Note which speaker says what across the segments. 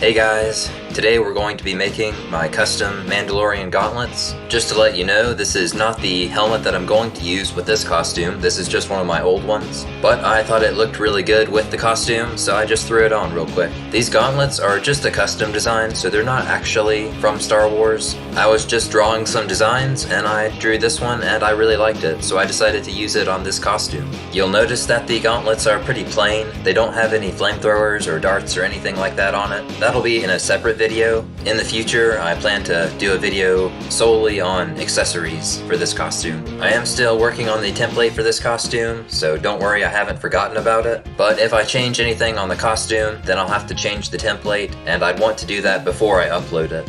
Speaker 1: Hey guys, today we're going to be making my custom Mandalorian gauntlets. Just to let you know, this is not the helmet that I'm going to use with this costume, this is just one of my old ones. But I thought it looked really good with the costume, so I just threw it on real quick. These gauntlets are just a custom design, so they're not actually from Star Wars. I was just drawing some designs, and I drew this one, and I really liked it, so I decided to use it on this costume. You'll notice that the gauntlets are pretty plain. They don't have any flamethrowers or darts or anything like that on it. That'll be in a separate video. In the future, I plan to do a video solely on accessories for this costume. I am still working on the template for this costume, so don't worry, I haven't forgotten about it. But if I change anything on the costume, then I'll have to change the template, and I'd want to do that before I upload it.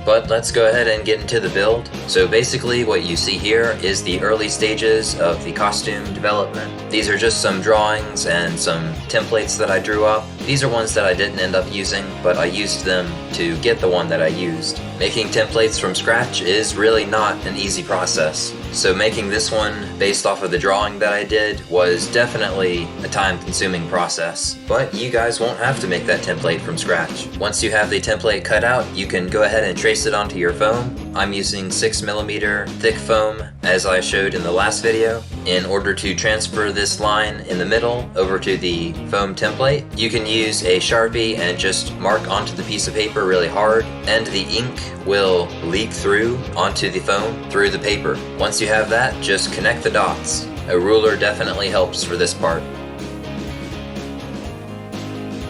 Speaker 1: But let's go ahead and get into the build. So basically what you see here is the early stages of the costume development. These are just some drawings and some templates that I drew up. These are ones that I didn't end up using, but I used them to get the one that I used. Making templates from scratch is really not an easy process. So making this one based off of the drawing that I did was definitely a time-consuming process. But you guys won't have to make that template from scratch. Once you have the template cut out, you can go ahead and trace it onto your foam. I'm using 6mm thick foam, as I showed in the last video. In order to transfer this line in the middle over to the foam template, you can use a Sharpie and just mark onto the piece of paper really hard, and the ink will leak through onto the foam through the paper. Once you have that, just connect the dots. A ruler definitely helps for this part.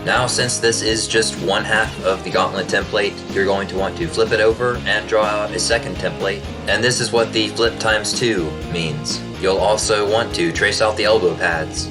Speaker 1: Now, since this is just one half of the gauntlet template, you're going to want to flip it over and draw out a second template. And this is what the flip times 2 means. You'll also want to trace out the elbow pads.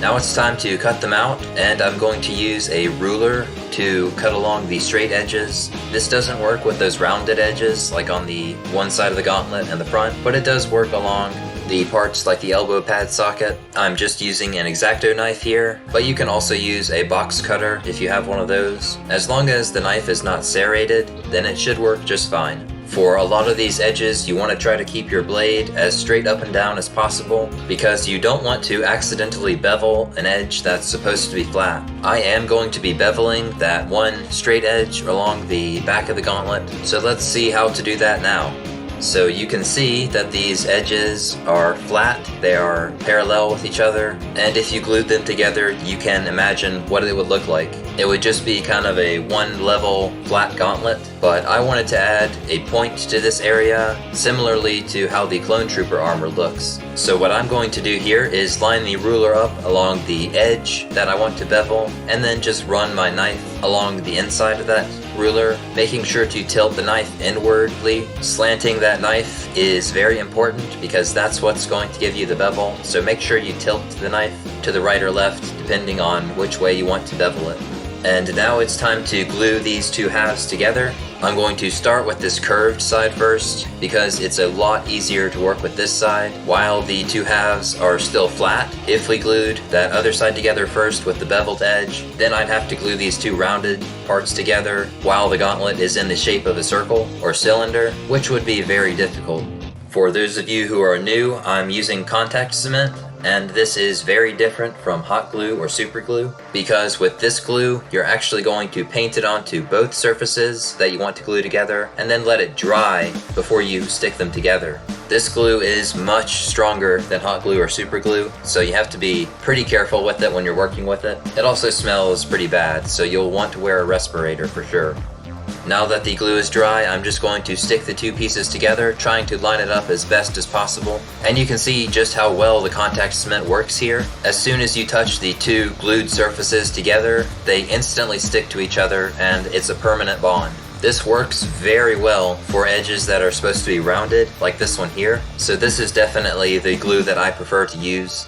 Speaker 1: Now it's time to cut them out, and I'm going to use a ruler to cut along the straight edges. This doesn't work with those rounded edges like on the one side of the gauntlet and the front, but it does work along the parts like the elbow pad socket. I'm just using an X-Acto knife here, but you can also use a box cutter if you have one of those. As long as the knife is not serrated, then it should work just fine. For a lot of these edges, you want to try to keep your blade as straight up and down as possible, because you don't want to accidentally bevel an edge that's supposed to be flat. I am going to be beveling that one straight edge along the back of the gauntlet, so let's see how to do that now. So you can see that these edges are flat, they are parallel with each other, and if you glued them together, you can imagine what it would look like. It would just be kind of a one-level flat gauntlet, but I wanted to add a point to this area, similarly to how the Clone Trooper armor looks. So what I'm going to do here is line the ruler up along the edge that I want to bevel, and then just run my knife along the inside of that ruler, making sure to tilt the knife inwardly. Slanting that knife is very important because that's what's going to give you the bevel, so make sure you tilt the knife to the right or left depending on which way you want to bevel it. And now it's time to glue these two halves together. I'm going to start with this curved side first because it's a lot easier to work with this side while the two halves are still flat. If we glued that other side together first with the beveled edge, then I'd have to glue these two rounded parts together while the gauntlet is in the shape of a circle or cylinder, which would be very difficult. For those of you who are new, I'm using contact cement, and this is very different from hot glue or super glue, because with this glue, you're actually going to paint it onto both surfaces that you want to glue together, and then let it dry before you stick them together. This glue is much stronger than hot glue or super glue, so you have to be pretty careful with it when you're working with it. It also smells pretty bad, so you'll want to wear a respirator for sure. Now that the glue is dry, I'm just going to stick the two pieces together, trying to line it up as best as possible. And you can see just how well the contact cement works here. As soon as you touch the two glued surfaces together, they instantly stick to each other, and it's a permanent bond. This works very well for edges that are supposed to be rounded, like this one here. So this is definitely the glue that I prefer to use.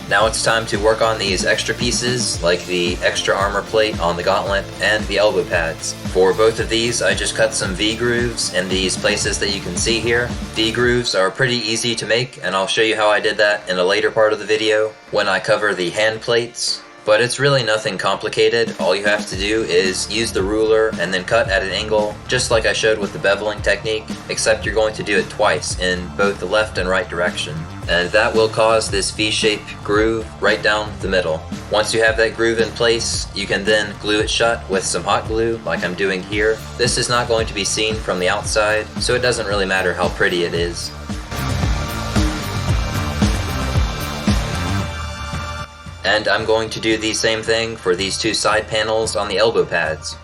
Speaker 1: Now it's time to work on these extra pieces, like the extra armor plate on the gauntlet and the elbow pads. For both of these, I just cut some V-grooves in these places that you can see here. V-grooves are pretty easy to make, and I'll show you how I did that in a later part of the video when I cover the hand plates. But it's really nothing complicated. All you have to do is use the ruler and then cut at an angle, just like I showed with the beveling technique, except you're going to do it twice in both the left and right direction. And that will cause this V-shaped groove right down the middle. Once you have that groove in place, you can then glue it shut with some hot glue, like I'm doing here. This is not going to be seen from the outside, so it doesn't really matter how pretty it is. And I'm going to do the same thing for these two side panels on the elbow pads.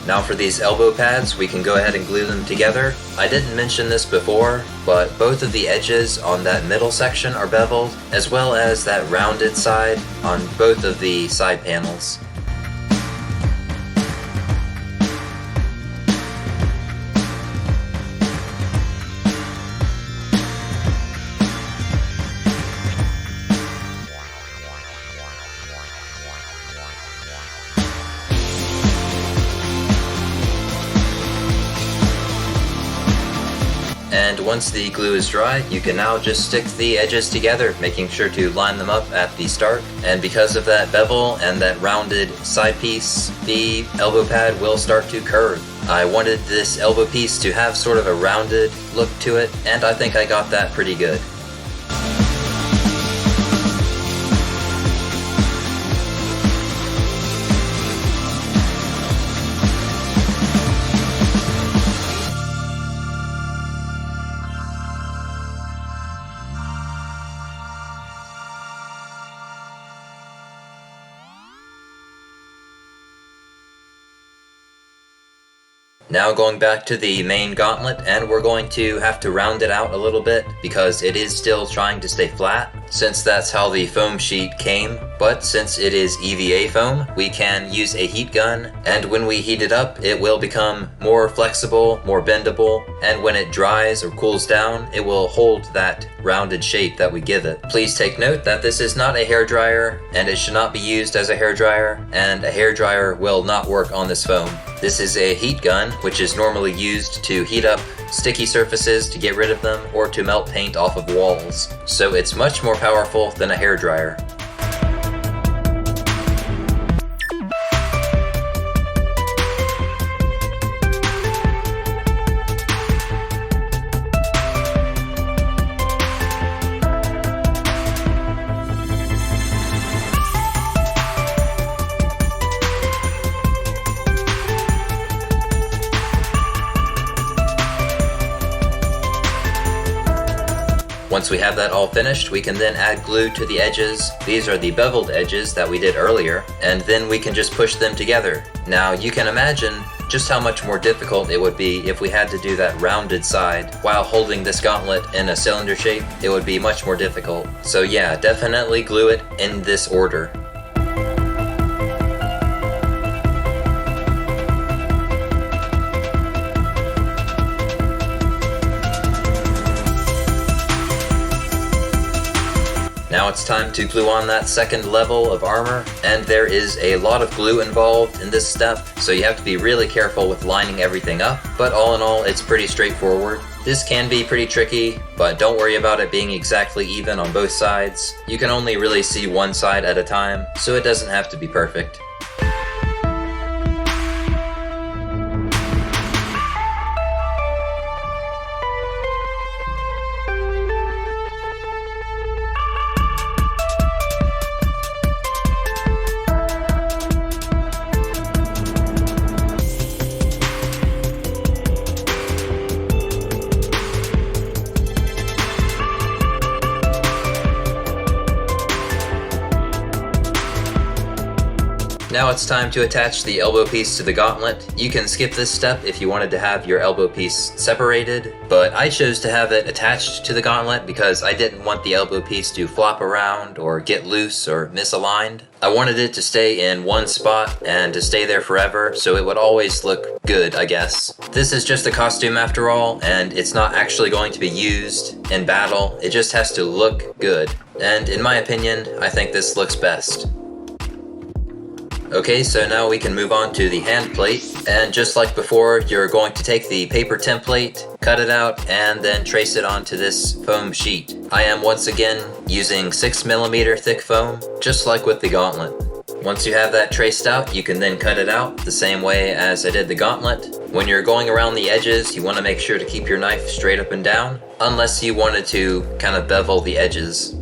Speaker 1: Now for these elbow pads, we can go ahead and glue them together. I didn't mention this before, but both of the edges on that middle section are beveled, as well as that rounded side on both of the side panels. And once the glue is dry, you can now just stick the edges together, making sure to line them up at the start. And because of that bevel and that rounded side piece, the elbow pad will start to curve. I wanted this elbow piece to have sort of a rounded look to it, and I think I got that pretty good. Now going back to the main gauntlet, and we're going to have to round it out a little bit because it is still trying to stay flat, since that's how the foam sheet came. But since it is EVA foam, we can use a heat gun, and when we heat it up, it will become more flexible, more bendable, and when it dries or cools down, it will hold that rounded shape that we give it. Please take note that this is not a hairdryer, and it should not be used as a hairdryer, and a hairdryer will not work on this foam. This is a heat gun, which is normally used to heat up sticky surfaces to get rid of them or to melt paint off of walls. So it's much more powerful than a hairdryer. Once we have that all finished, we can then add glue to the edges. These are the beveled edges that we did earlier, and then we can just push them together. Now you can imagine just how much more difficult it would be if we had to do that rounded side while holding this gauntlet in a cylinder shape. It would be much more difficult. So yeah, definitely glue it in this order. Now it's time to glue on that second level of armor, and there is a lot of glue involved in this step, so you have to be really careful with lining everything up, but all in all, it's pretty straightforward. This can be pretty tricky, but don't worry about it being exactly even on both sides. You can only really see one side at a time, so it doesn't have to be perfect. Now it's time to attach the elbow piece to the gauntlet. You can skip this step if you wanted to have your elbow piece separated, but I chose to have it attached to the gauntlet because I didn't want the elbow piece to flop around or get loose or misaligned. I wanted it to stay in one spot and to stay there forever, so it would always look good, I guess. This is just a costume after all, and it's not actually going to be used in battle. It just has to look good. And in my opinion, I think this looks best. Okay, so now we can move on to the hand plate, and just like before, you're going to take the paper template, cut it out, and then trace it onto this foam sheet. I am once again using 6mm thick foam, just like with the gauntlet. Once you have that traced out, you can then cut it out the same way as I did the gauntlet. When you're going around the edges, you want to make sure to keep your knife straight up and down, unless you wanted to kind of bevel the edges.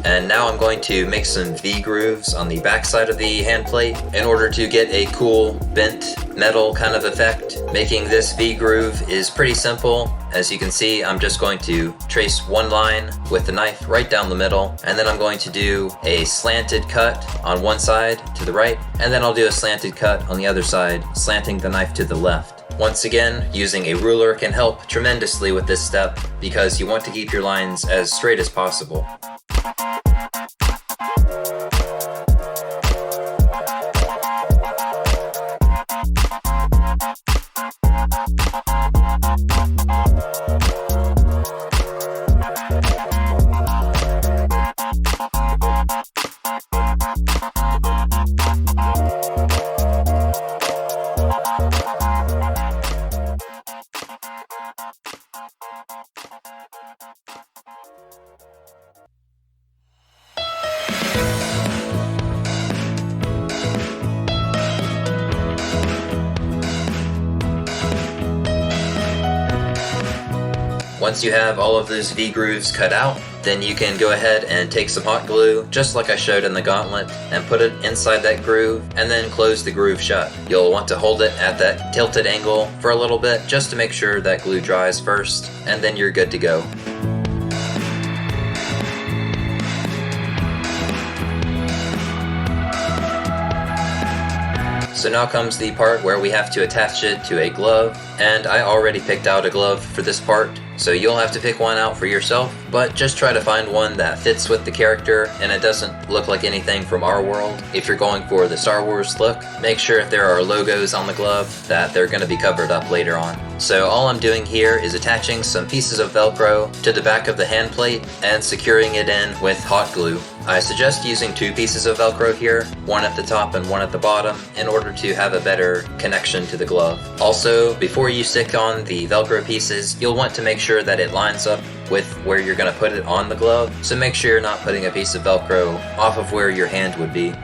Speaker 1: And now I'm going to make some V-grooves on the backside of the hand plate in order to get a cool bent metal kind of effect. Making this V-groove is pretty simple. As you can see, I'm just going to trace one line with the knife right down the middle, and then I'm going to do a slanted cut on one side to the right, and then I'll do a slanted cut on the other side, slanting the knife to the left. Once again, using a ruler can help tremendously with this step because you want to keep your lines as straight as possible. Once you have all of those V-grooves cut out, then you can go ahead and take some hot glue, just like I showed in the gauntlet, and put it inside that groove, and then close the groove shut. You'll want to hold it at that tilted angle for a little bit, just to make sure that glue dries first, and then you're good to go. So now comes the part where we have to attach it to a glove, and I already picked out a glove for this part, so you'll have to pick one out for yourself, but just try to find one that fits with the character and it doesn't look like anything from our world. If you're going for the Star Wars look, make sure if there are logos on the glove that they're going to be covered up later on. So all I'm doing here is attaching some pieces of Velcro to the back of the hand plate and securing it in with hot glue. I suggest using 2 pieces of Velcro here, one at the top and one at the bottom, in order to have a better connection to the glove. Also, before you stick on the Velcro pieces, you'll want to make sure that it lines up with where you're going to put it on the glove, so make sure you're not putting a piece of Velcro off of where your hand would be.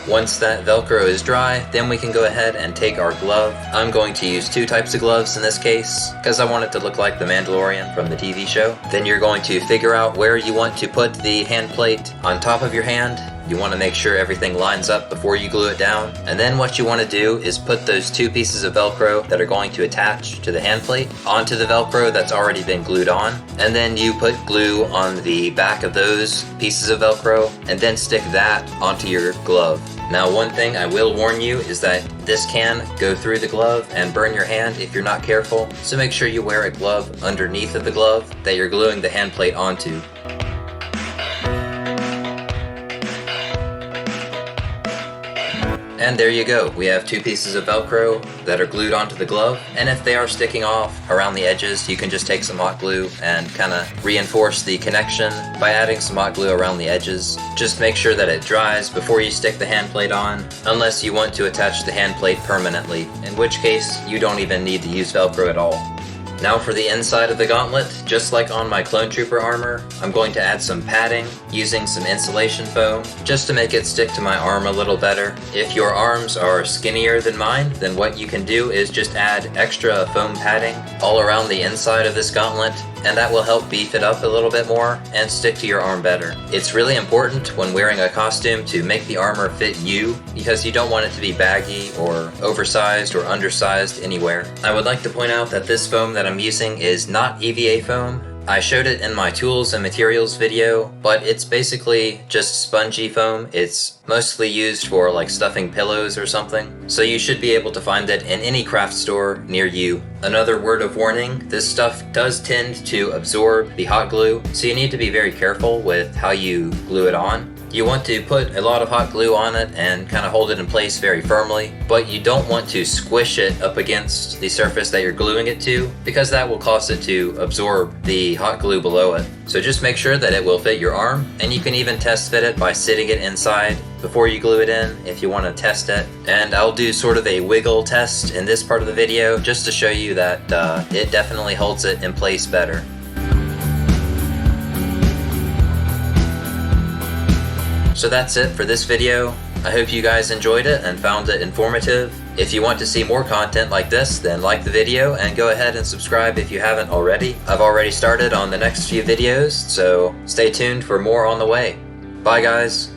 Speaker 1: Once that Velcro is dry, then we can go ahead and take our glove. I'm going to use 2 types of gloves in this case, because I want it to look like the Mandalorian from the TV show. Then you're going to figure out where you want to put the hand plate on top of your hand. You want to make sure everything lines up before you glue it down. And then what you want to do is put those 2 pieces of Velcro that are going to attach to the hand plate onto the Velcro that's already been glued on. And then you put glue on the back of those pieces of Velcro and then stick that onto your glove. Now, one thing I will warn you is that this can go through the glove and burn your hand if you're not careful, so make sure you wear a glove underneath of the glove that you're gluing the hand plate onto. And there you go, we have 2 pieces of Velcro that are glued onto the glove, and if they are sticking off around the edges, you can just take some hot glue and kind of reinforce the connection by adding some hot glue around the edges. Just make sure that it dries before you stick the hand plate on, unless you want to attach the hand plate permanently, in which case you don't even need to use Velcro at all. Now for the inside of the gauntlet, just like on my Clone Trooper armor, I'm going to add some padding using some insulation foam just to make it stick to my arm a little better. If your arms are skinnier than mine, then what you can do is just add extra foam padding all around the inside of this gauntlet, and that will help beef it up a little bit more and stick to your arm better. It's really important when wearing a costume to make the armor fit you, because you don't want it to be baggy or oversized or undersized anywhere. I would like to point out that this foam that I'm using is not EVA foam. I showed it in my tools and materials video, but it's basically just spongy foam. It's mostly used for like stuffing pillows or something, so you should be able to find it in any craft store near you. Another word of warning, this stuff does tend to absorb the hot glue, so you need to be very careful with how you glue it on. You want to put a lot of hot glue on it and kind of hold it in place very firmly, but you don't want to squish it up against the surface that you're gluing it to, because that will cause it to absorb the hot glue below it. So just make sure that it will fit your arm, and you can even test fit it by sitting it inside before you glue it in if you want to test it. And I'll do sort of a wiggle test in this part of the video just to show you that it definitely holds it in place better. So that's it for this video. I hope you guys enjoyed it and found it informative. If you want to see more content like this, then like the video and go ahead and subscribe if you haven't already. I've already started on the next few videos, so stay tuned for more on the way. Bye guys.